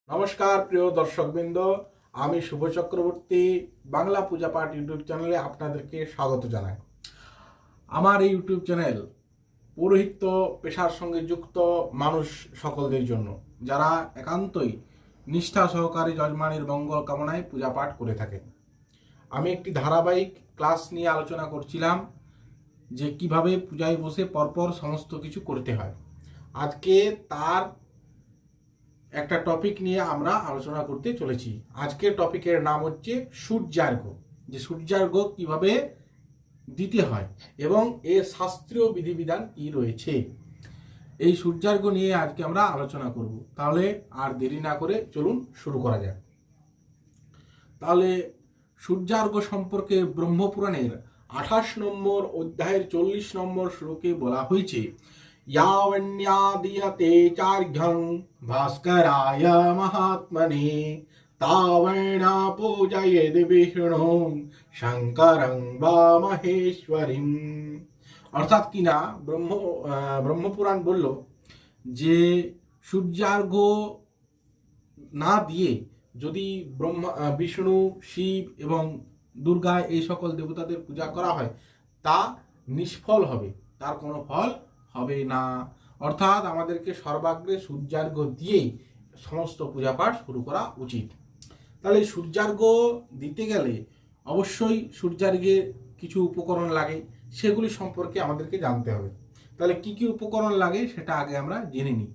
নমস্কার প্রিয় দর্শকবৃন্দ, আমি শুভ চক্রবর্তী বাংলা পূজা পাঠ ইউটিউব চ্যানেলে আপনাদেরকে স্বাগত জানাই। আমার এই ইউটিউব চ্যানেল পৌরোহিত্য পেশার সঙ্গে যুক্ত মানুষ সকলদের জন্য, যারা একান্তই নিষ্ঠা সহকারে যজমানের মঙ্গল কামনায় পূজা পাঠ করে থাকেন। আমি একটি ধারাবাহিক ক্লাস নিয়ে আলোচনা করছিলাম যে কিভাবে পূজায় বসে পরপর সমস্ত কিছু করতে হয়। আজকে তার একটা টপিক নিয়ে আমরা আলোচনা করতে চলেছি। আজকের টপিকের নাম হচ্ছে সূর্যার্ঘ্য, যে সূর্যার্ঘ্য কিভাবে দিতে হয় এবং এর শাস্ত্রীয় বিধিবিধান কি রয়েছে। এই সূর্যার্ঘ্য নিয়ে আজকে আমরা আলোচনা করব। তাহলে আর দেরি না করে চলুন শুরু করা যাক। তাহলে সূর্যার্ঘ্য সম্পর্কে ব্রহ্মপুরাণের 28 নম্বর অধ্যায়ের 40 নম্বর শ্লোকে বলা হয়েছে, यावन्यादीयते चार्घ्यं भास्कराय महात्मने तावन्न पूजयेद् विष्णुं शंकरं वा महेश्वरीं। অর্থাৎ কিনা ব্রহ্মপুরাণ বলল যে সূর্যার্ঘ্য না দিয়ে যদি বিষ্ণু, শিব এবং দুর্গা এই সকল দেবতাদের পূজা করা হয় তা নিষ্ফল হবে, তার কোনো ফল হবে না। অর্থাৎ আমাদেরকে সর্বাগ্রে সূর্যার্ঘ্য দিয়েই সমস্ত পূজা পাঠ শুরু করা উচিত। তাহলে সূর্যার্ঘ্য দিতে গেলে অবশ্যই সূর্যার্ঘ্যের কিছু উপকরণ লাগে, সেগুলি সম্পর্কে আমাদেরকে জানতে হবে। তাহলে কি কি উপকরণ লাগে সেটা আগে আমরা জেনে নিই।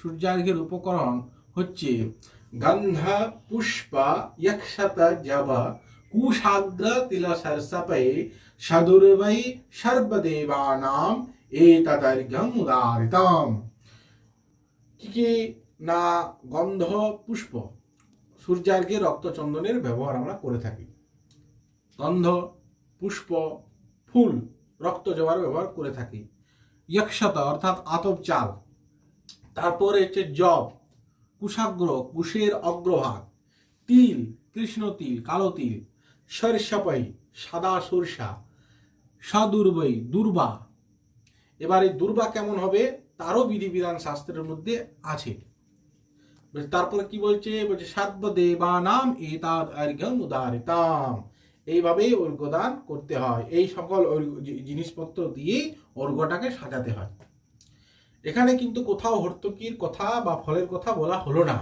সূর্যার্ঘ্যের উপকরণ হচ্ছে গন্ধ, পুষ্প, यक्षत, जब, कुशाग्र, तिल, सरसपै, सदुर्वै सर्वदेवानां एतदर्घ्यम् उदाहृतम्। কি না, গন্ধ, পুষ্প, সূর্যার্ঘ্যে রক্তচন্দনের ব্যবহার আমরা করে থাকি। গন্ধ, পুষ্প, ফুল, রক্ত জবার ব্যবহার করে থাকি। यक्षत অর্থাৎ আতপ চাল, তারপরে হচ্ছে জব, কুশাগ্র, কুশের অগ্রভাগ, তিল, কৃষ্ণ তিল, কালো তিল, সরষাপাই, সাদা সরষা, সদুর্বৈ, দুর্বা। এবার এই দুর্বা কেমন হবে তারও বিধিবিধান শাস্ত্রের মধ্যে আছে। তারপরে কি বলছে, সর্বদেবানাম এতদর্ঘ্যম উদাহৃতম। এইভাবেই অর্ঘ্যদান করতে হয়। এই সকল জিনিসপত্র দিয়ে অর্ঘ্যটাকে সাজাতে হয়। এখানে কিন্তু কোথাও হর্তুকির কথা বা ফলের কথা বলা হলো না,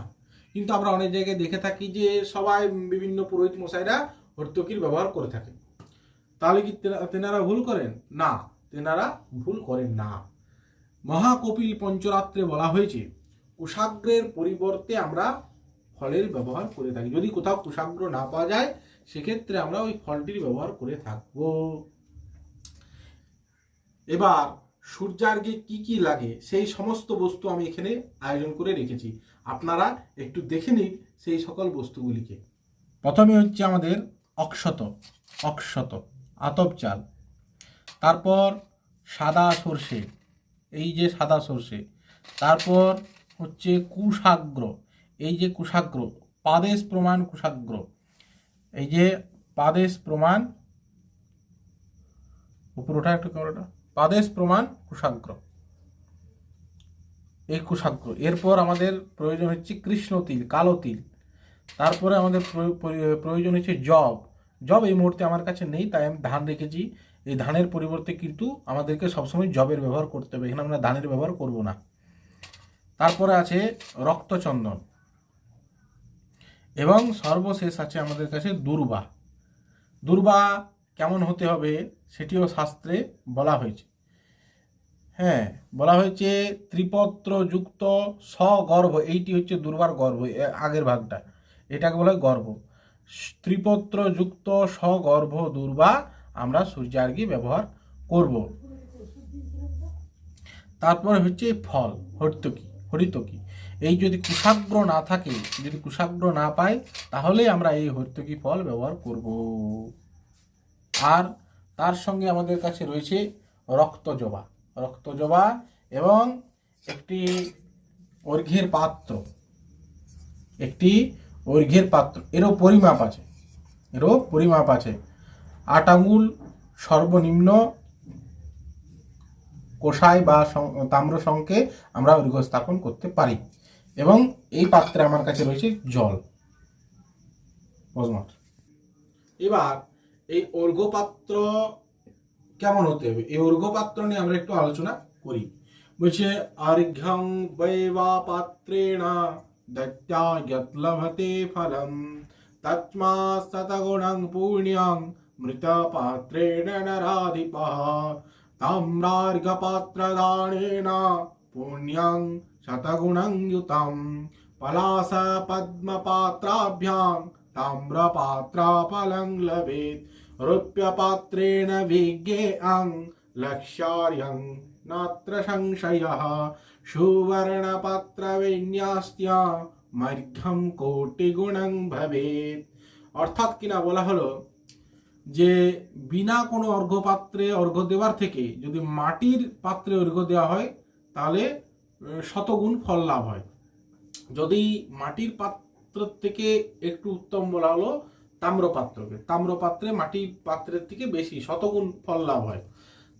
কিন্তু আমরা অনেক জায়গায় দেখে থাকি যে সবাই বিভিন্ন পুরোহিত মশাইরা হর্তুকির ব্যবহার করে থাকে। তাহলে কি তেনারা ভুল করেন? না, তেনারা ভুল করেন না। মহাকপিল পঞ্চরাত্রে বলা হয়েছে কুশাগ্রের পরিবর্তে আমরা ফলের ব্যবহার করে থাকি। যদি কোথাও কুশাগ্র না পাওয়া যায় সেক্ষেত্রে আমরা ওই ফলটির ব্যবহার করে থাকব। এবার সূর্যার্ঘ্যে কি কি লাগে সেই সমস্ত বস্তু আমি এখানে আয়োজন করে রেখেছি, আপনারা একটু দেখে নিন সেই সকল বস্তুগুলিকে। প্রথমে হচ্ছে আমাদের অক্ষত আতপ চাল, তারপর সাদা সর্ষে, এই যে সাদা সর্ষে, তারপর হচ্ছে কুশাগ্র, এই যে কুশাগ্র, পাদেশ প্রমাণ কুশাগ্র, এই যে পাদেশ প্রমাণ, উপর ওঠা একটু ক্যামেরাটা, পাদেশ প্রমাণ কুশাগ্র, এই কুশাগ্র। এরপর আমাদের প্রয়োজন হচ্ছে কৃষ্ণ তিল, কালো তিল, তারপরে আমাদের প্রয়োজন হচ্ছে জব এই মুহূর্তে আমার কাছে নেই, তাই আমি ধান রেখেছি। এই ধানের পরিবর্তে কিন্তু আমাদেরকে সবসময় জবের ব্যবহার করতে হবে, এখানে আমরা ধানের ব্যবহার করব না। তারপরে আছে রক্তচন্দন এবং সর্বশেষ আছে আমাদের কাছে দুর্বা কেমন হতে হবে সেটিও শাস্ত্রে বলা হয়েছে। হ্যাঁ, বলা হয়েছে ত্রিপত্র যুক্ত সগর্ভ, এইটি হচ্ছে দুর্বার গর্ভ, আগের ভাগটা, এটাকে বলা হয় গর্ভ। ত্রিপত্র যুক্ত সগর্ভ দুর্বা আমরা সূর্যার্ঘ্যে ব্যবহার করব। তারপরে হচ্ছে ফল, হরিতকি। এই যদি কুশাগ্র না থাকে, যদি কুশাগ্র না পাই তাহলে আমরা এই হরিতকি ফল ব্যবহার করব। আর তার সঙ্গে আমাদের কাছে রয়েছে রক্তজবা এবং একটি অর্ঘ্যের পাত্র, এরও পরিমাপ আছে। 8 আঙ্গুল সর্বনিম্ন কোষায় বা তাম্র শঙ্কে আমরা অর্ঘ্য স্থাপন করতে পারি। এবং এই পাত্রে আমার কাছে রয়েছে জল। এবার এই অর্ঘ্যপাত্র কেমন হতে হবে, এই অর্ঘ্যপাত্র নিয়ে আমরা একটু আলোচনা করি। বলছে অর্ঘ্যং বৈবা পাত্রেণ দত্ত্বা যৎ লভতে ফলম তস্মাৎ শতগুণং পুণ্যং মৃত পাত্রেণ নরাধিপঃ তাম্রার্ঘ্যপাত্রদানেন পুণ্যং শতগুণং युतं পলাশ পদ্মপাত্রাভ্যাং ताम्रपात्राफलं लभेत् रौप्यपात्रेण विज्ञेयं लक्ष्यार्यं नात्र संशयः সুবর্ণপাত্রবিন্যাস্য মর্ঘ্যম কোটিগুণং ভবেৎ। অর্থাৎ কিনা বলা হলো যে বিনা কোনো অর্ঘ্যপাত্রে অর্ঘ্য দেওয়ার থেকে যদি মাটির পাত্রে অর্ঘ্য দেওয়া হয় তাহলে শতগুণ ফল লাভ হয়। যদি মাটির পাত্র থেকে একটু উত্তম বলা হলো তাম্রপাত্রকে, তাম্রপাত্রে মাটির পাত্রের থেকে বেশি শতগুণ ফল লাভ হয়।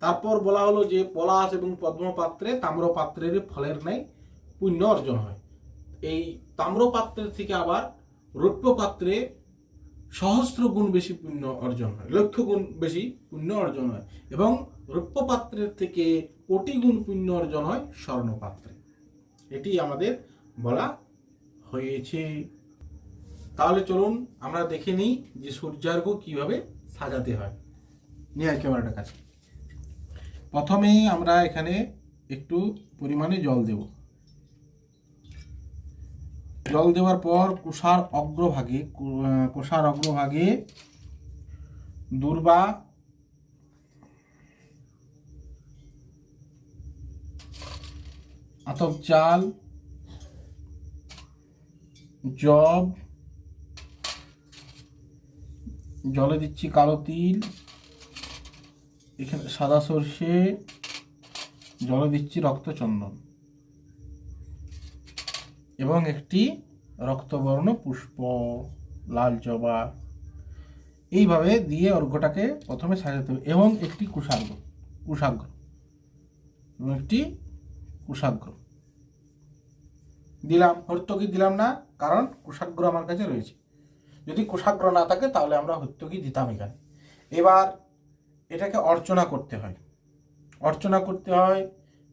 তারপর বলা হলো যে পলাশ এবং পদ্মপাত্রে তাম্রপাত্রের ফলের ন্যায় পুণ্য অর্জন হয়। এই তাম্রপাত্রের থেকে আবার রৌপ্য পাত্রে সহস্র গুণ বেশি পুণ্য অর্জন হয়, লক্ষ গুণ বেশি পুণ্য অর্জন হয়, এবং রৌপ্য পাত্রের থেকে কোটি গুণ পুণ্য অর্জন হয় স্বর্ণপাত্রে। এটি আমাদের বলা হয়েছে। তাহলে চলুন আমরা দেখে নিই যে সূর্যার্ঘ্য কিভাবে সাজাতে হয়। নিয়ে ক্যামেরাটা কাছে। প্রথমে আমরা এখানে একটু পরিমাণে জল দেব। জল দেওয়ার পর কোষার অগ্রভাগে দূর্বা আতপ চাল, জব, জলে দিচ্ছি কালো তিল, এখানে সাদা সর্ষে, জলে দিচ্ছি রক্তচন্দন এবং একটি রক্তবর্ণ পুষ্প, লাল জবা। এইভাবে দিয়ে অর্ঘ্যটাকে প্রথমে সাজাতে হবে। এবং একটি কুশাগ্র এবং একটি কুশাগ্র দিলাম। হর্তকি দিলাম না, কারণ কুশাগ্র আমার কাছে রয়েছে। যদি কুশাগ্র না থাকে তাহলে আমরা হর্তকি দিতাম এখানে। এবার এটাকে অর্চনা করতে হয়। অর্চনা করতে হয়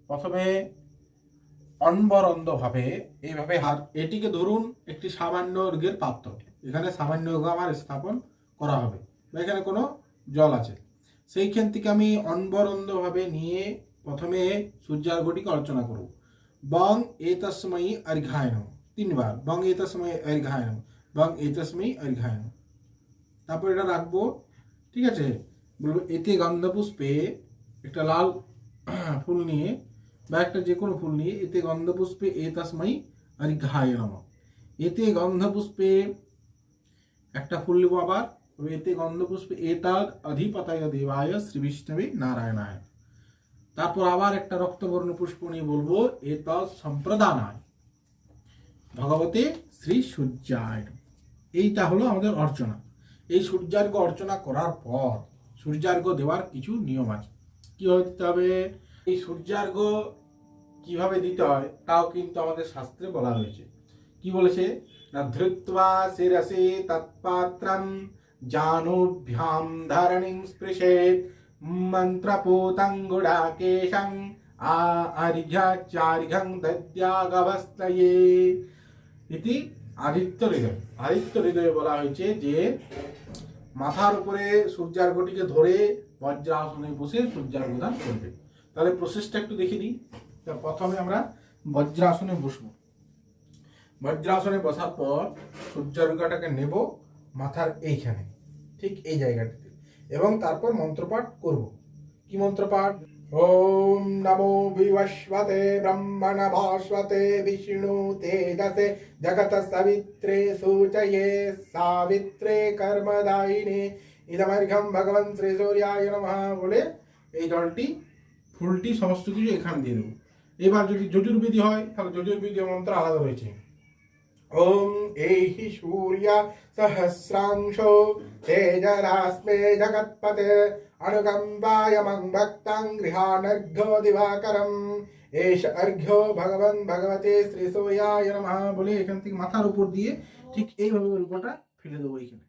প্রথমে অনবরন্দভাবে এইভাবে হাত, এটিকে ধরুন একটি সামান্য অর্ঘ্যের পাত্র, এখানে সামান্য অর্ঘ্য আমার স্থাপন করা হবে বা এখানে কোনো জল আছে, সেইখান থেকে আমি অনবরন্দভাবে নিয়ে প্রথমে সূর্যার্ঘ্যটিকে অর্চনা করব। বং এতস্मै अर्घ्याय नमः, 3 বার বং এতস্मै अर्घ्याय नमः, বং এতস্मै अर्घ्याय नमः। তারপর এটা রাখবো, ঠিক আছে। বলবো এতে গন্ধপুষ্পে, একটা লাল ফুল নিয়ে বা একটা যে কোনো ফুল নিয়ে, এতে গন্ধপুষ্পে এতস্मै अर्घ्याय नमः। এতে গন্ধপুষ্পে একটা ফুল নেবো, আবার এতে গন্ধপুষ্পে এতদ অধিপতয় দেবায় শ্রী বিষ্ণবে নারায়ণায়। তারপর আবার একটা রক্তবর্ণ পুষ্প নিয়ে বলবো এতদ সম্প্রদানায় ভগবতে শ্রী সূর্যায়। এইটা হলো আমাদের অর্চনা। এই সূর্যার্ঘ্য অর্চনা করার পর সূর্যার্ঘ্য দেওয়ার কিছু নিয়ম আছে। কীভাবে দিতে হবে, এই সূর্যার্ঘ্য কিভাবে দিতে হয় তাও কিন্তু আমাদের শাস্ত্রে বলা হয়েছে। কি বলেছে না, ধৃত্বা শিরসে তৎপাত্রম জানুভ্যাম ধরণীং স্পৃশেত মন্ত্রপূতঙ্গুড়াকেশং আর্ঘ্যাচার্ঘ্যং দদ্যাগবস্তয়ে ইতি আদিত্য হৃদয়। আদিত্য হৃদয়ে বলা হয়েছে যে মাথার উপরে সূর্যার্ঘ্যটিকে ধরে বজ্রাসনে বসে সূর্যার্ঘ্য দান করবে। তাহলে প্রসেসটা একটু দেখে নিই। প্রথমে আমরা বজ্রাসনে বসবো। বজ্রাসনে বসার পর সূর্যার্ঘ্যটাকে নেব মাথার এইখানে, ঠিক এই জায়গাটিতে, এবং তারপর মন্ত্রপাঠ করব। কি মন্ত্রপাঠ? ওম নমো বিবস্বতে ব্রহ্মণ ভাস্বতে বিষ্ণু তেজসে জগত সবিত্রে সূচয়ে সাবিত্রে কর্মদায়িনে ইদমর্ঘ্যম ভগবান শ্রী সূর্যায় নমঃ বলে এই জলটি, ফুলটি, সমস্ত কিছু এখানে দিয়ে দেবো। এবার যদি যজুর্বেদী হয় তাহলে যজুর্বেদী মন্ত্র আলাদা রয়েছে। ওম এহি সূর্য সহস্রাংশো তেজরাস্মে জগৎপতে অনুকম্পায় মং ভক্তাং গৃহানর্ঘ্য দিবাকরম এষ অর্ঘ্য ভগবান ভগবতে শ্রী সোয়ায় নমঃ বলে এখান থেকে মাথার উপর দিয়ে ঠিক এইভাবে অর্ঘ্যটা ফেলে দেবো। এইখানে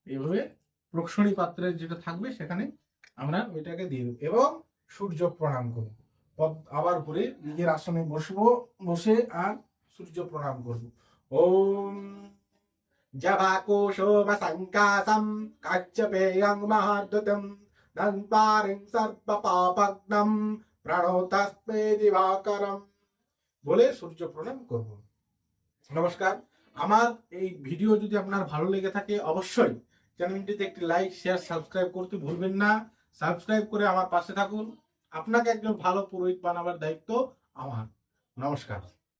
এইভাবে প্রক্ষণী পাত্রের যেটা থাকবে সেখানে আমরা ওইটাকে দিয়ে দেবো এবং সূর্য প্রণাম করবো। আবার করে নিজের আসনে বসবো, বসে আর সূর্য প্রণাম করবো। ওম জবাকুশোমসংকাসম কাচ্চপেয়ং মহাদ্যুতম দন্তারিং সর্বপাপগ্নম প্রণতস্মে দিবাকরম বলে সূর্য প্রণাম করব। নমস্কার। আমার এই ভিডিও যদি আপনার ভালো লেগে থাকে অবশ্যই চ্যানেলটিতে একটি লাইক, শেয়ার, সাবস্ক্রাইব করতে ভুলবেন না। সাবস্ক্রাইব করে আমার পাশে থাকুন। আপনাকে একজন ভালো পুরোহিত বানাবার দায়িত্ব আমার। নমস্কার।